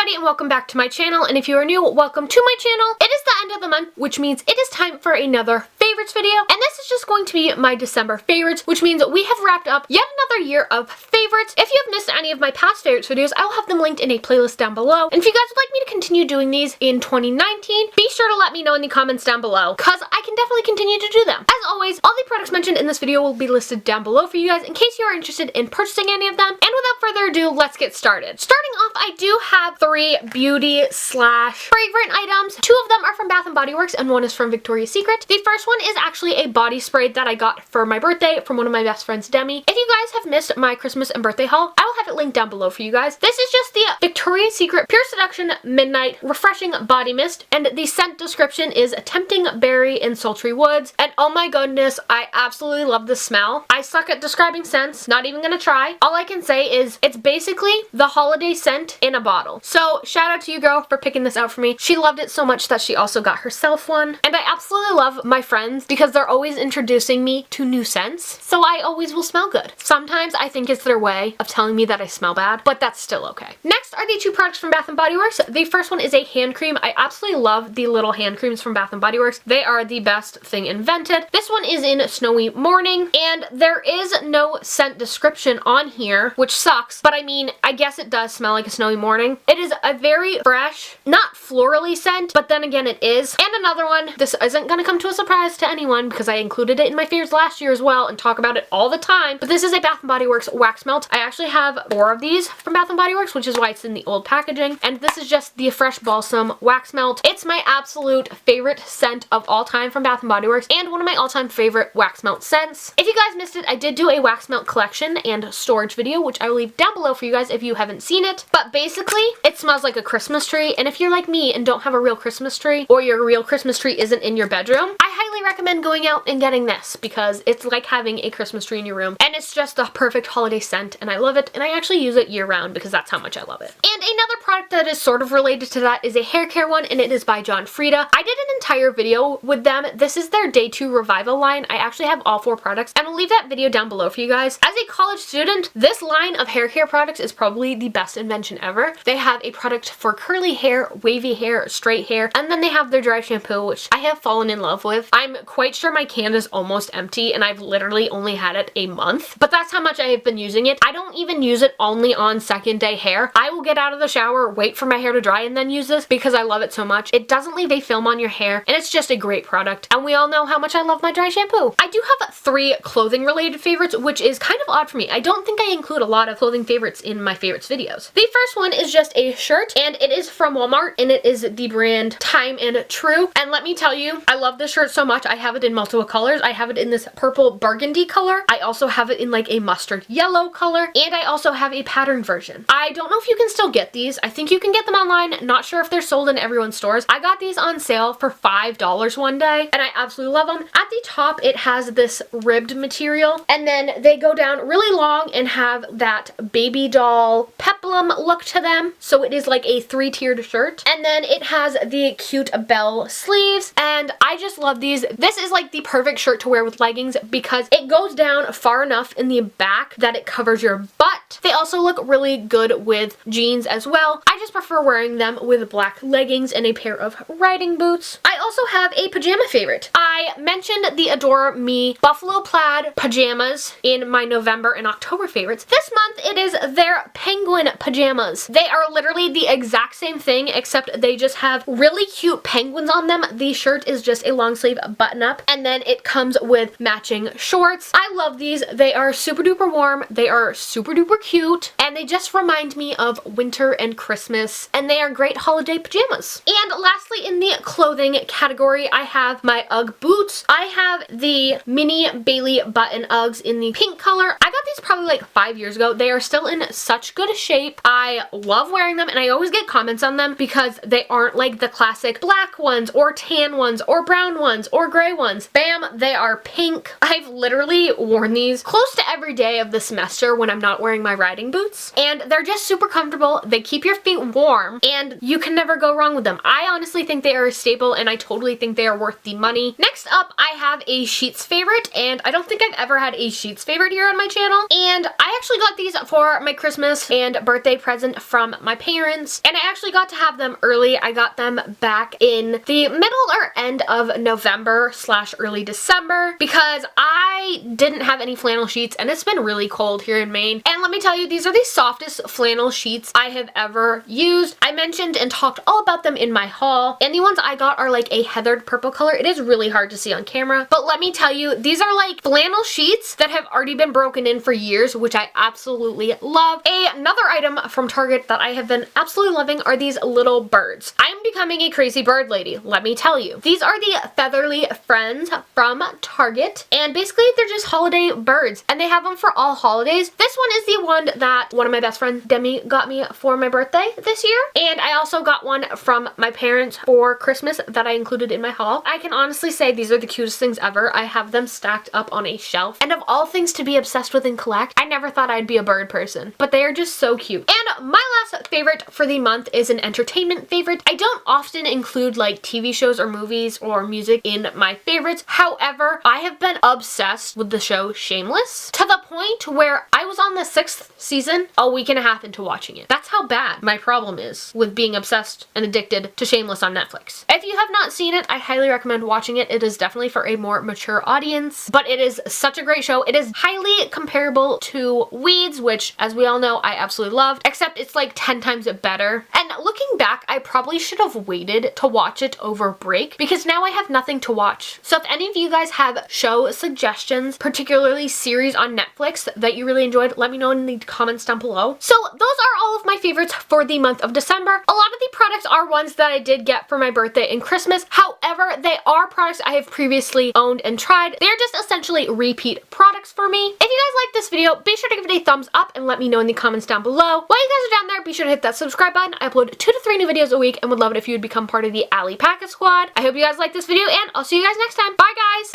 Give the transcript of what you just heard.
everybody and welcome back to my channel, and if you are new, welcome to my channel. It is the end of the month, which means it is time for another favorites video, and this is just going to be my December favorites, which means we have wrapped up yet another year of favorites. If you have missed any of my past favorites videos, I will have them linked in a playlist down below, and if you guys would like me to continue doing these in 2019, be sure to let me know in the comments down below, because I can definitely continue to do them. As always, all the products mentioned in this video will be listed down below for you guys in case you are interested in purchasing any of them, and without further ado, let's get started. Starting off, I do have 3 beauty slash fragrant items. 2 of them are from Bath & Body Works and one is from Victoria's Secret. The first one is actually a body spray that I got for my birthday from one of my best friends, Demi. If you guys have missed my Christmas and birthday haul, I will have it linked down below for you guys. This is just the Victoria's Secret Pure Seduction Midnight Refreshing Body Mist, and the scent description is Tempting Berry and Sultry Woods, and oh my goodness, I absolutely love the smell. I suck at describing scents, not even gonna try. All I can say is it's basically the holiday scent in a bottle. So shout out to you, girl, for picking this out for me. She loved it so much that she also got herself one, and I absolutely love my friends because they're always introducing me to new scents, so I always will smell good. Sometimes I think it's their way of telling me that I smell bad, but that's still okay. Next are the 2 products from Bath & Body Works. The first one is a hand cream. I absolutely love the little hand creams from Bath & Body Works. They are the best thing invented. This one is in Snowy Morning, and there is no scent description on here, which sucks, but I mean, I guess it does smell like a snowy morning. It is a very fresh, not florally scent, but then again it is. And another one, this isn't gonna come to a surprise to anyone because I included it in my favorites last year as well and talk about it all the time, but this is a Bath & Body Works wax melt. I actually have 4 of these from Bath & Body Works, which is why it's in the old packaging, and this is just the Fresh Balsam wax melt. It's my absolute favorite scent of all time from Bath & Body Works and one of my all-time favorite wax melt scents. If you guys missed it, I did do a wax melt collection and storage video, which I will leave down below for you guys if you haven't seen it, but basically it smells like a Christmas tree, and if you're like me and don't have a real Christmas tree, or your real Christmas tree isn't in your bedroom, I highly recommend going out and getting this because it's like having a Christmas tree in your room, and it's just the perfect holiday scent, and I love it, and I actually use it year round because that's how much I love it. And another product that is sort of related to that is a hair care one, and it is by Frieda. I did an entire video with them. This is their Day 2 Revival line. I actually have all 4 products, and I'll leave that video down below for you guys. As a college student, this line of hair care products is probably the best invention ever. They have a product for curly hair, wavy hair, straight hair, and then they have their dry shampoo, which I have fallen in love with. I'm quite sure my can is almost empty, and I've literally only had it a month, but that's how much I have been using it. I don't even use it only on second day hair. I will get out of the shower, wait for my hair to dry, and then use this because I love it so much. It doesn't leave a film on your hair, and it's just a great product, and we all know how much I love my dry shampoo. I do have 3 clothing related favorites, which is kind of odd for me. I don't think I include a lot of clothing favorites in my favorites videos. The first one is just a shirt, and it is from Walmart, and it is the brand Time and True, and let me tell you, I love this shirt so much. I have it in multiple colors. I have it in this purple burgundy color. I also have it in like a mustard yellow color, and I also have a patterned version. I don't know if you can still get these. I think you can get them online. Not sure if they're sold in everyone's stores. I got these on sale for $5 one day, and I absolutely love them. At the top, it has this ribbed material, and then they go down really long and have that baby doll peplum look to them. So it is like a 3-tiered shirt, and then it has the cute bell sleeves, and I just love these. This is like the perfect shirt to wear with leggings because it goes down far enough in the back that it covers your butt. They also look really good with jeans as well. I just prefer wearing them with black leggings and a pair of riding boots. I also have a pajama favorite. I mentioned the Adore Me Buffalo Plaid pajamas in my November and October favorites. This month it is their penguin pajamas. They are literally the exact same thing, except they just have really cute penguins on them. The shirt is just a long sleeve button up, and then it comes with matching shorts. I love these. They are super duper warm. They are super duper cute, and they just remind me of winter and Christmas, and they are great holiday pajamas. And lastly, in the clothing category, I have my UGG boots. I have the mini Bailey button Uggs in the pink color. I got these probably like 5 years ago. They are still in such good shape. I love wearing them, and I always get comments on them because they aren't like the classic black ones or tan ones or brown ones or 4 gray ones. Bam, they are pink. I've literally worn these close to every day of the semester when I'm not wearing my riding boots. And they're just super comfortable. They keep your feet warm and you can never go wrong with them. I honestly think they are a staple and I totally think they are worth the money. Next up, I have a Sheets favorite, and I don't think I've ever had a Sheets favorite here on my channel. And I actually got these for my Christmas and birthday present from my parents, and I actually got to have them early. I got them back in the middle or end of November / early December because I didn't have any flannel sheets and it's been really cold here in Maine. And let me tell you, these are the softest flannel sheets I have ever used. I mentioned and talked all about them in my haul, and the ones I got are like a heathered purple color. It is really hard to see on camera, but let me tell you, these are like flannel sheets that have already been broken in for years, which I absolutely love. Another item from Target that I have been absolutely loving are these little birds. I am becoming a crazy bird lady, let me tell you. These are the Featherly Friends from Target, and basically they're just holiday birds, and they have them for all holidays. This one is the one that one of my best friends, Demi, got me for my birthday this year, and I also got one from my parents for Christmas that I included in my haul. I can honestly say these are the cutest things ever. I have them stacked up on a shelf, and of all things to be obsessed with and collect, I never thought I'd be a bird person, but they are just so cute. And my last favorite for the month is an entertainment favorite. I don't often include like TV shows or movies or music in my favorites. However, I have been obsessed with the show Shameless to the point where I was on the 6th season a week and a half into watching it. That's how bad my problem is with being obsessed and addicted to Shameless on Netflix. If you have not seen it, I highly recommend watching it. It is definitely for a more mature audience, but it is such a great show. It is highly comparable to Weeds, which, as we all know, I absolutely loved, except it's like 10 times better. And looking back, I probably should have waited to watch it over break because now I have nothing to watch. So if any of you guys have show suggestions, particularly series on Netflix that you really enjoyed, let me know in the comments down below. So those are all of my favorites for the month of December. A lot of the products are ones that I did get for my birthday and Christmas. However, they are products I have previously owned and tried. They're just essentially repeat products for me. If you guys like this video, be sure to give it a thumbs up and let me know in the comments down below. While you guys are down there, be sure to hit that subscribe button. I upload 2 to 3 new videos a week and would love it if you would become part of the Allie Packet Squad. I hope you guys like this video, and I'll see you guys next time. Bye guys!